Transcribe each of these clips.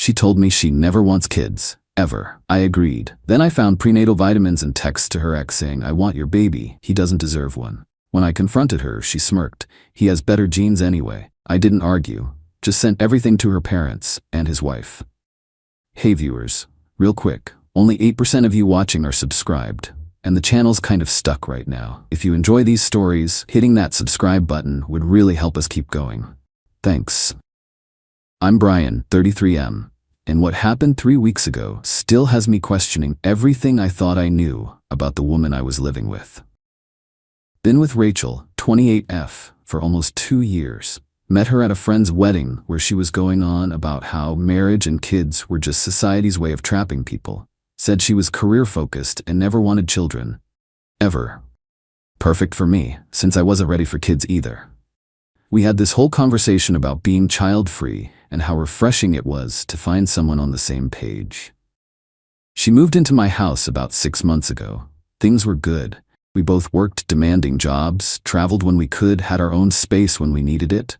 She told me she never wants kids. Ever. I agreed. Then I found prenatal vitamins and texts to her ex saying, "I want your baby. He doesn't deserve one." When I confronted her, she smirked. "He has better genes anyway." I didn't argue. Just sent everything to her parents and his wife. Hey viewers, real quick, only 8% of you watching are subscribed, and the channel's kind of stuck right now. If you enjoy these stories, hitting that subscribe button would really help us keep going. Thanks. I'm Brian, 33M, and what happened 3 weeks ago still has me questioning everything I thought I knew about the woman I was living with. Been with Rachel, 28F, for almost 2 years. Met her at a friend's wedding where she was going on about how marriage and kids were just society's way of trapping people. Said she was career-focused and never wanted children. Ever. Perfect for me, since I wasn't ready for kids either. We had this whole conversation about being child-free and how refreshing it was to find someone on the same page. She moved into my house about 6 months ago. Things were good. We both worked demanding jobs, traveled when we could, had our own space when we needed it.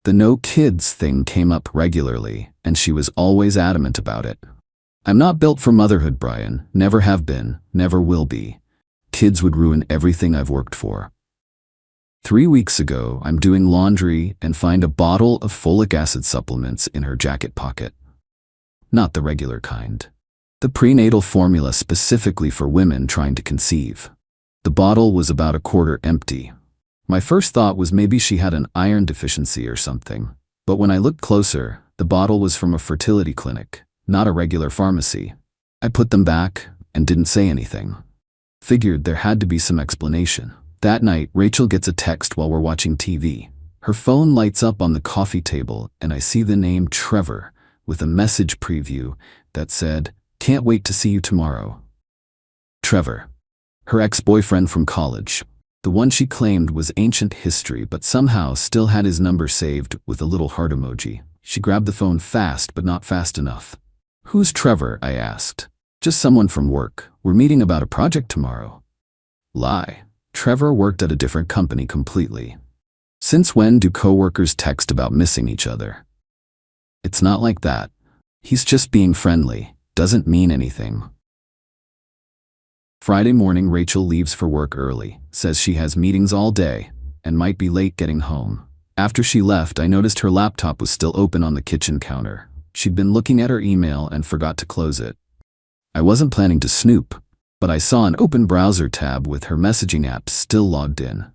The no kids thing came up regularly, and she was always adamant about it. I'm not built for motherhood, Brian. Never have been, never will be. Kids would ruin everything I've worked for. 3 weeks ago, I'm doing laundry and find a bottle of folic acid supplements in her jacket pocket. Not the regular kind. The prenatal formula specifically for women trying to conceive. The bottle was about a quarter empty. My first thought was maybe she had an iron deficiency or something, but when I looked closer, the bottle was from a fertility clinic, not a regular pharmacy. I put them back and didn't say anything. Figured there had to be some explanation. That night, Rachel gets a text while we're watching TV. Her phone lights up on the coffee table and I see the name Trevor with a message preview that said, "Can't wait to see you tomorrow." Trevor. Her ex-boyfriend from college. The one she claimed was ancient history but somehow still had his number saved with a little heart emoji. She grabbed the phone fast but not fast enough. "Who's Trevor?" I asked. "Just someone from work. We're meeting about a project tomorrow." Lie. Trevor worked at a different company completely. Since when do coworkers text about missing each other? It's not like that. He's just being friendly. Doesn't mean anything. Friday morning, Rachel leaves for work early, says she has meetings all day, and might be late getting home. After she left, I noticed her laptop was still open on the kitchen counter. She'd been looking at her email and forgot to close it. I wasn't planning to snoop, but I saw an open browser tab with her messaging app still logged in.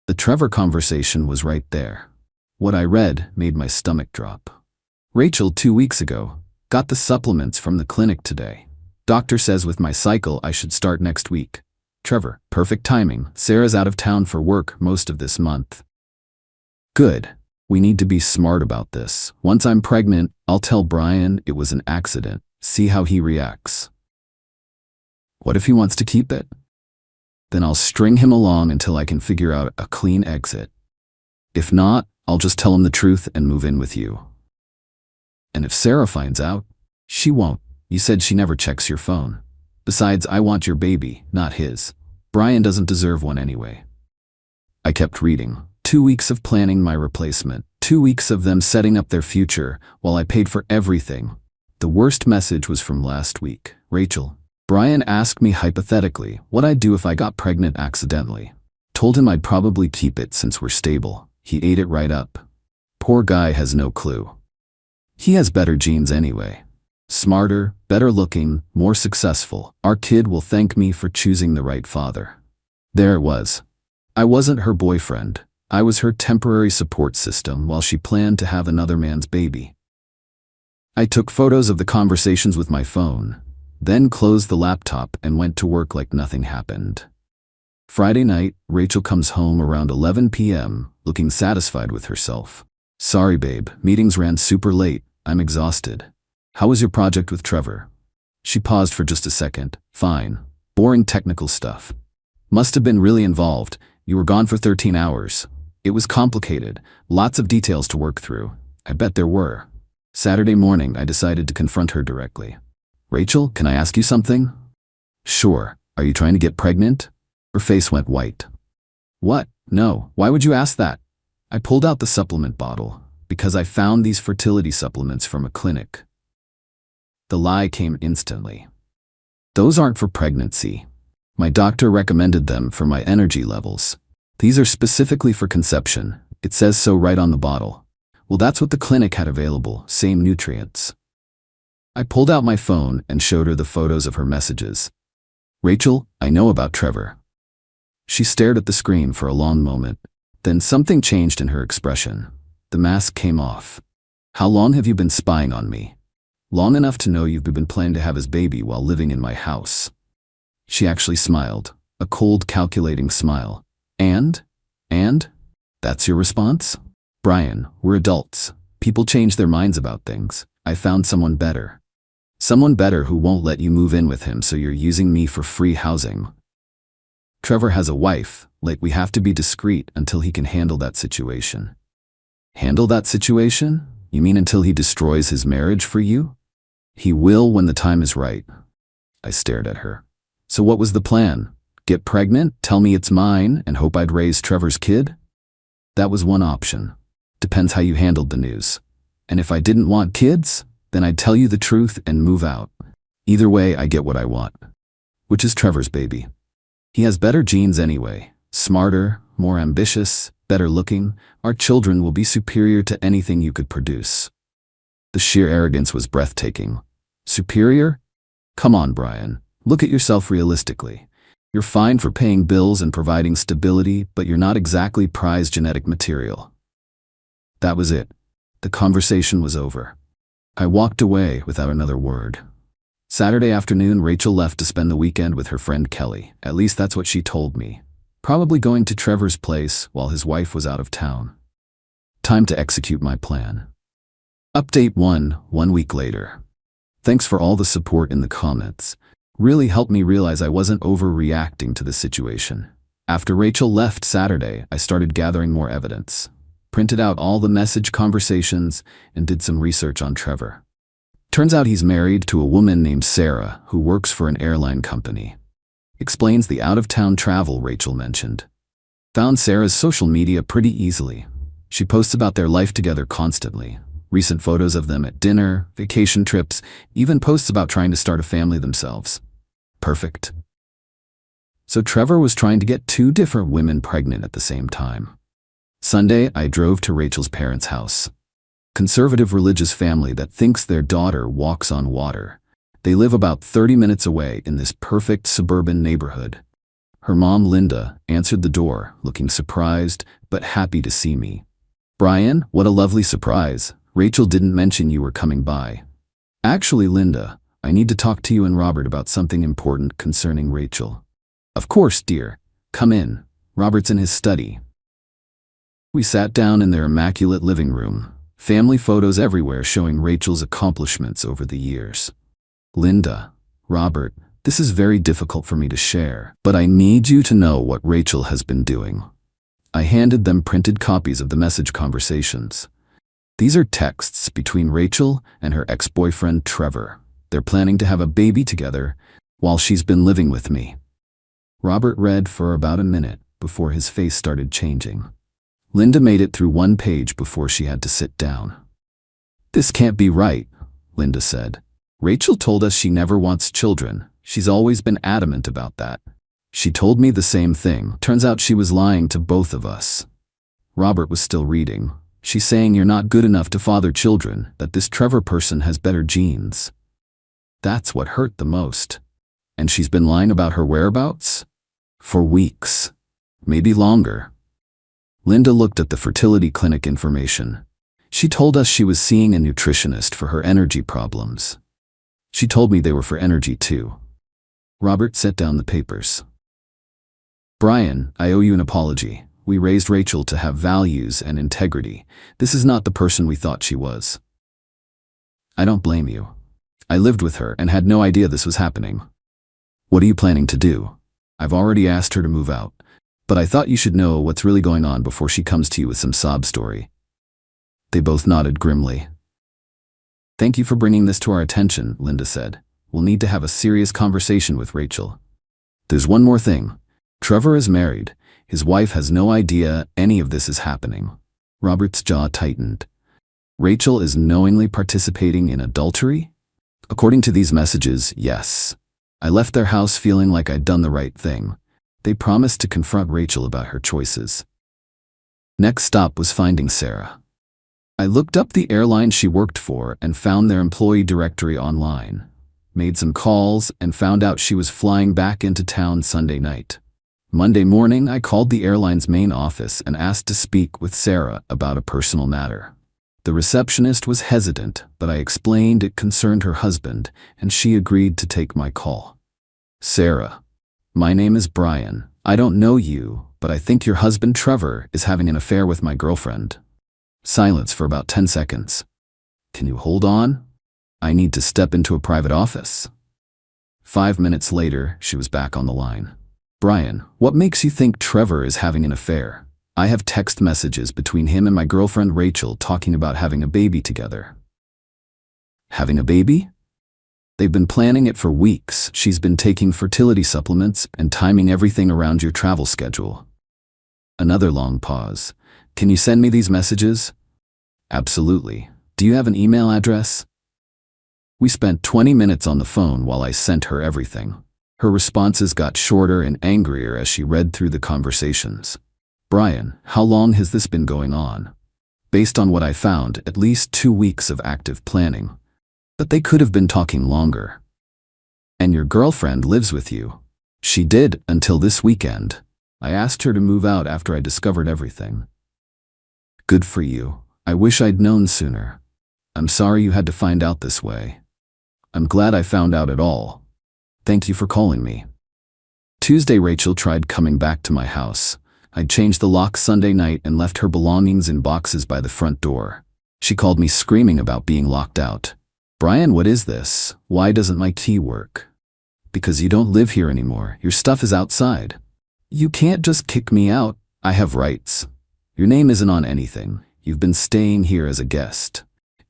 The Trevor conversation was right there. What I read made my stomach drop. Rachel, 2 weeks ago, got the supplements from the clinic today. Doctor says with my cycle I should start next week. Trevor, perfect timing. Sarah's out of town for work most of this month. Good. We need to be smart about this. Once I'm pregnant, I'll tell Brian it was an accident. See how he reacts. What if he wants to keep it? Then I'll string him along until I can figure out a clean exit. If not, I'll just tell him the truth and move in with you. And if Sarah finds out, she won't. You said she never checks your phone. Besides, I want your baby, not his. Brian doesn't deserve one anyway. I kept reading. 2 weeks of planning my replacement. 2 weeks of them setting up their future while I paid for everything. The worst message was from last week. Rachel. Brian asked me hypothetically what I'd do if I got pregnant accidentally. Told him I'd probably keep it since we're stable. He ate it right up. Poor guy has no clue. He has better genes anyway. Smarter, better looking, more successful. Our kid will thank me for choosing the right father. There it was. I wasn't her boyfriend. I was her temporary support system while she planned to have another man's baby. I took photos of the conversations with my phone, then closed the laptop and went to work like nothing happened. Friday night, Rachel comes home around 11 p.m., looking satisfied with herself. Sorry, babe, meetings ran super late. I'm exhausted. How was your project with Trevor? She paused for just a second. Fine. Boring technical stuff. Must have been really involved. You were gone for 13 hours. It was complicated. Lots of details to work through. I bet there were. Saturday morning, I decided to confront her directly. Rachel, can I ask you something? Sure. Are you trying to get pregnant? Her face went white. What? No. Why would you ask that? I pulled out the supplement bottle because I found these fertility supplements from a clinic. The lie came instantly. Those aren't for pregnancy. My doctor recommended them for my energy levels. These are specifically for conception. It says so right on the bottle. Well, that's what the clinic had available, same nutrients. I pulled out my phone and showed her the photos of her messages. Rachel, I know about Trevor. She stared at the screen for a long moment. Then something changed in her expression. The mask came off. How long have you been spying on me? Long enough to know you've been planning to have his baby while living in my house. She actually smiled, a cold, calculating smile. And? That's your response? Brian, we're adults. People change their minds about things. I found someone better. Someone better who won't let you move in with him, so you're using me for free housing. Trevor has a wife. Like, we have to be discreet until he can handle that situation. Handle that situation? You mean until he destroys his marriage for you? He will when the time is right. I stared at her. So what was the plan? Get pregnant, tell me it's mine, and hope I'd raise Trevor's kid? That was one option. Depends how you handled the news. And if I didn't want kids, then I'd tell you the truth and move out. Either way, I get what I want. Which is Trevor's baby. He has better genes anyway. Smarter, more ambitious, better looking. Our children will be superior to anything you could produce. The sheer arrogance was breathtaking. Superior? Come on, Brian. Look at yourself realistically. You're fine for paying bills and providing stability, but you're not exactly prized genetic material. That was it. The conversation was over. I walked away without another word. Saturday afternoon, Rachel left to spend the weekend with her friend Kelly. At least that's what she told me. Probably going to Trevor's place while his wife was out of town. Time to execute my plan. Update 1 week later. Thanks for all the support in the comments. Really helped me realize I wasn't overreacting to the situation. After Rachel left Saturday, I started gathering more evidence. Printed out all the message conversations and did some research on Trevor. Turns out he's married to a woman named Sarah who works for an airline company. Explains the out-of-town travel Rachel mentioned. Found Sarah's social media pretty easily. She posts about their life together constantly. Recent photos of them at dinner, vacation trips, even posts about trying to start a family themselves. Perfect. So Trevor was trying to get 2 different women pregnant at the same time. Sunday, I drove to Rachel's parents' house. Conservative religious family that thinks their daughter walks on water. They live about 30 minutes away in this perfect suburban neighborhood. Her mom, Linda, answered the door, looking surprised but happy to see me. Brian, what a lovely surprise. Rachel didn't mention you were coming by. Actually, Linda, I need to talk to you and Robert about something important concerning Rachel. Of course, dear. Come in. Robert's in his study. We sat down in their immaculate living room. Family photos everywhere showing Rachel's accomplishments over the years. Linda, Robert, this is very difficult for me to share, but I need you to know what Rachel has been doing. I handed them printed copies of the message conversations. These are texts between Rachel and her ex-boyfriend Trevor. They're planning to have a baby together while she's been living with me. Robert read for about a minute before his face started changing. Linda made it through 1 page before she had to sit down. This can't be right, Linda said. Rachel told us she never wants children. She's always been adamant about that. She told me the same thing. Turns out she was lying to both of us. Robert was still reading. She's saying you're not good enough to father children, that this Trevor person has better genes. That's what hurt the most. And she's been lying about her whereabouts? For weeks. Maybe longer. Linda looked at the fertility clinic information. She told us she was seeing a nutritionist for her energy problems. She told me they were for energy too. Robert set down the papers. Brian, I owe you an apology. We raised Rachel to have values and integrity. This is not the person we thought she was. I don't blame you. I lived with her and had no idea this was happening. What are you planning to do? I've already asked her to move out, but I thought you should know what's really going on before she comes to you with some sob story. They both nodded grimly. Thank you for bringing this to our attention, Linda said. We'll need to have a serious conversation with Rachel. There's one more thing. Trevor is married. His wife has no idea any of this is happening. Robert's jaw tightened. Rachel is knowingly participating in adultery? According to these messages, yes. I left their house feeling like I'd done the right thing. They promised to confront Rachel about her choices. Next stop was finding Sarah. I looked up the airline she worked for and found their employee directory online. Made some calls and found out she was flying back into town Sunday night. Monday morning, I called the airline's main office and asked to speak with Sarah about a personal matter. The receptionist was hesitant, but I explained it concerned her husband, and she agreed to take my call. Sarah, my name is Brian. I don't know you, but I think your husband Trevor is having an affair with my girlfriend. Silence for about 10 seconds. Can you hold on? I need to step into a private office. 5 minutes later, she was back on the line. Brian, what makes you think Trevor is having an affair? I have text messages between him and my girlfriend Rachel talking about having a baby together. Having a baby? They've been planning it for weeks. She's been taking fertility supplements and timing everything around your travel schedule. Another long pause. Can you send me these messages? Absolutely. Do you have an email address? We spent 20 minutes on the phone while I sent her everything. Her responses got shorter and angrier as she read through the conversations. Brian, how long has this been going on? Based on what I found, at least 2 weeks of active planning. But they could have been talking longer. And your girlfriend lives with you. She did until this weekend. I asked her to move out after I discovered everything. Good for you. I wish I'd known sooner. I'm sorry you had to find out this way. I'm glad I found out at all. Thank you for calling me. Tuesday, Rachel tried coming back to my house. I'd changed the lock Sunday night and left her belongings in boxes by the front door. She called me screaming about being locked out. Brian, what is this? Why doesn't my key work? Because you don't live here anymore. Your stuff is outside. You can't just kick me out. I have rights. Your name isn't on anything. You've been staying here as a guest.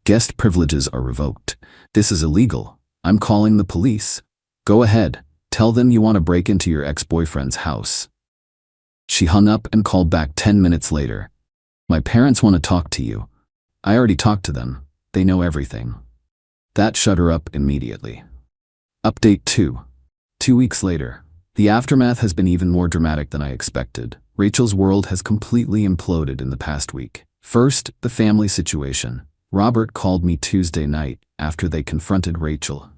Guest privileges are revoked. This is illegal. I'm calling the police. Go ahead. Tell them you want to break into your ex-boyfriend's house. She hung up and called back 10 minutes later. My parents want to talk to you. I already talked to them. They know everything. That shut her up immediately. Update 2. 2 weeks later. The aftermath has been even more dramatic than I expected. Rachel's world has completely imploded in the past week. First, the family situation. Robert called me Tuesday night after they confronted Rachel.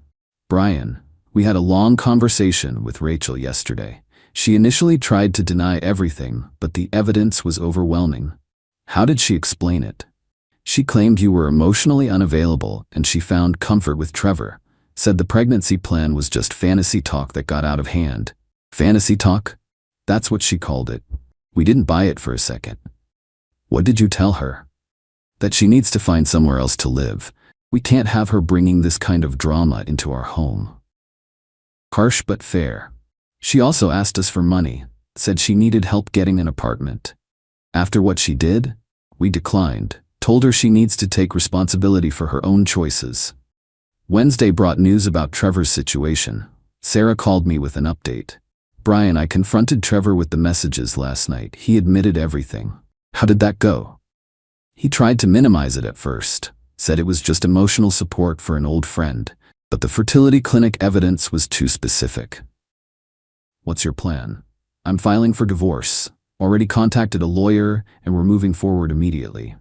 Brian, we had a long conversation with Rachel yesterday. She initially tried to deny everything, but the evidence was overwhelming. How did she explain it? She claimed you were emotionally unavailable and she found comfort with Trevor. Said the pregnancy plan was just fantasy talk that got out of hand. Fantasy talk? That's what she called it. We didn't buy it for a second. What did you tell her? That she needs to find somewhere else to live. We can't have her bringing this kind of drama into our home. Harsh but fair. She also asked us for money, said she needed help getting an apartment. After what she did, we declined, told her she needs to take responsibility for her own choices. Wednesday brought news about Trevor's situation. Sarah called me with an update. Brian, I confronted Trevor with the messages last night. He admitted everything. How did that go? He tried to minimize it at first, said it was just emotional support for an old friend, but the fertility clinic evidence was too specific. What's your plan? I'm filing for divorce. Already contacted a lawyer and we're moving forward immediately.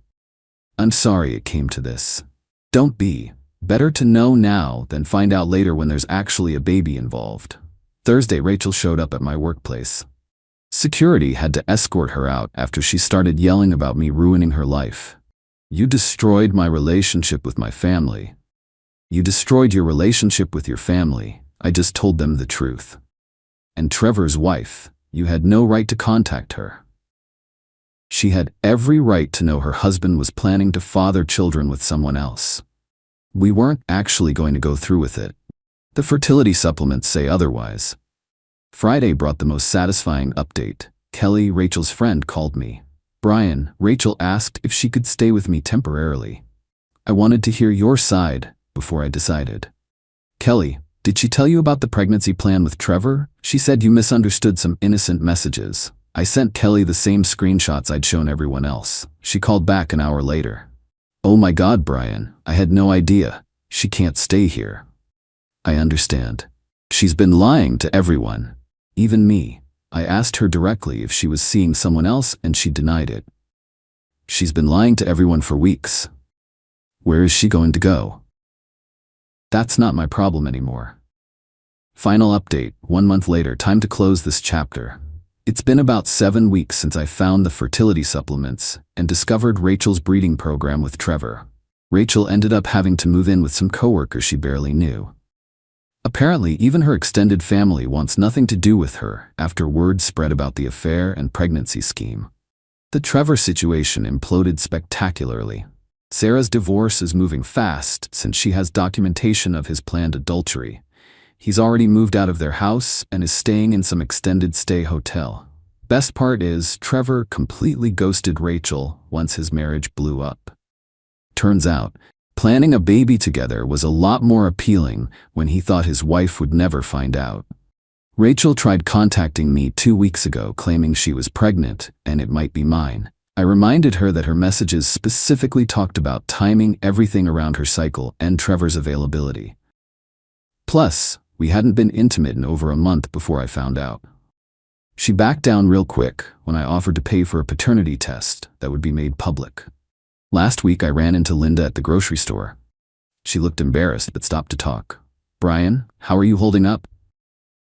I'm sorry it came to this. Don't be. Better to know now than find out later when there's actually a baby involved. Thursday, Rachel showed up at my workplace. Security had to escort her out after she started yelling about me ruining her life. You destroyed my relationship with my family. You destroyed your relationship with your family. I just told them the truth. And Trevor's wife, you had no right to contact her. She had every right to know her husband was planning to father children with someone else. We weren't actually going to go through with it. The fertility supplements say otherwise. Friday brought the most satisfying update. Kelly, Rachel's friend, called me. Brian, Rachel asked if she could stay with me temporarily. I wanted to hear your side before I decided. Kelly, did she tell you about the pregnancy plan with Trevor? She said you misunderstood some innocent messages. I sent Kelly the same screenshots I'd shown everyone else. She called back an hour later. Oh my God, Brian, I had no idea. She can't stay here. I understand. She's been lying to everyone, even me. I asked her directly if she was seeing someone else and she denied it. She's been lying to everyone for weeks. Where is she going to go? That's not my problem anymore. Final update, 1 month later, time to close this chapter. It's been about 7 weeks since I found the fertility supplements and discovered Rachel's breeding program with Trevor. Rachel ended up having to move in with some coworkers she barely knew. Apparently, even her extended family wants nothing to do with her after word spread about the affair and pregnancy scheme. The Trevor situation imploded spectacularly. Sarah's divorce is moving fast since she has documentation of his planned adultery. He's already moved out of their house and is staying in some extended stay hotel. Best part is, Trevor completely ghosted Rachel once his marriage blew up. Turns out, planning a baby together was a lot more appealing when he thought his wife would never find out. Rachel tried contacting me 2 weeks ago claiming she was pregnant and it might be mine. I reminded her that her messages specifically talked about timing everything around her cycle and Trevor's availability. Plus, we hadn't been intimate in over a month before I found out. She backed down real quick when I offered to pay for a paternity test that would be made public. Last week I ran into Linda at the grocery store. She looked embarrassed but stopped to talk. "Brian, how are you holding up?"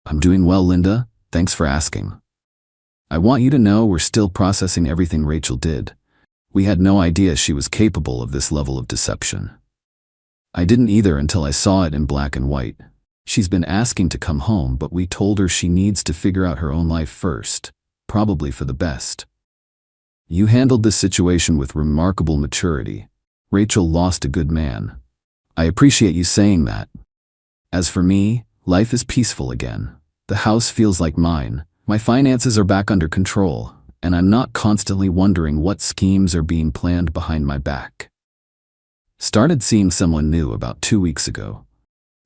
"I'm doing well, Linda. Thanks for asking. I want you to know we're still processing everything Rachel did. We had no idea she was capable of this level of deception." I didn't either until I saw it in black and white. She's been asking to come home, but we told her she needs to figure out her own life first, probably for the best. You handled this situation with remarkable maturity. Rachel lost a good man. I appreciate you saying that. As for me, life is peaceful again. The house feels like mine. My finances are back under control, and I'm not constantly wondering what schemes are being planned behind my back. Started seeing someone new about 2 weeks ago.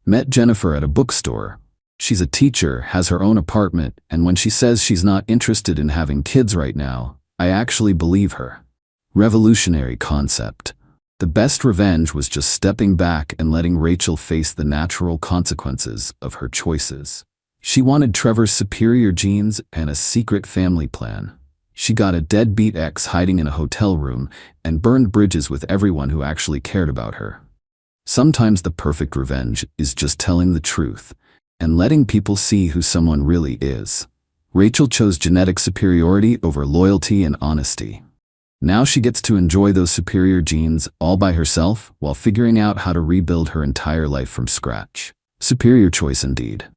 Met Jennifer at a bookstore. She's a teacher, has her own apartment, and when she says she's not interested in having kids right now, I actually believe her. Revolutionary concept. The best revenge was just stepping back and letting Rachel face the natural consequences of her choices. She wanted Trevor's superior genes and a secret family plan. She got a deadbeat ex hiding in a hotel room and burned bridges with everyone who actually cared about her. Sometimes the perfect revenge is just telling the truth and letting people see who someone really is. Rachel chose genetic superiority over loyalty and honesty. Now she gets to enjoy those superior genes all by herself while figuring out how to rebuild her entire life from scratch. Superior choice indeed.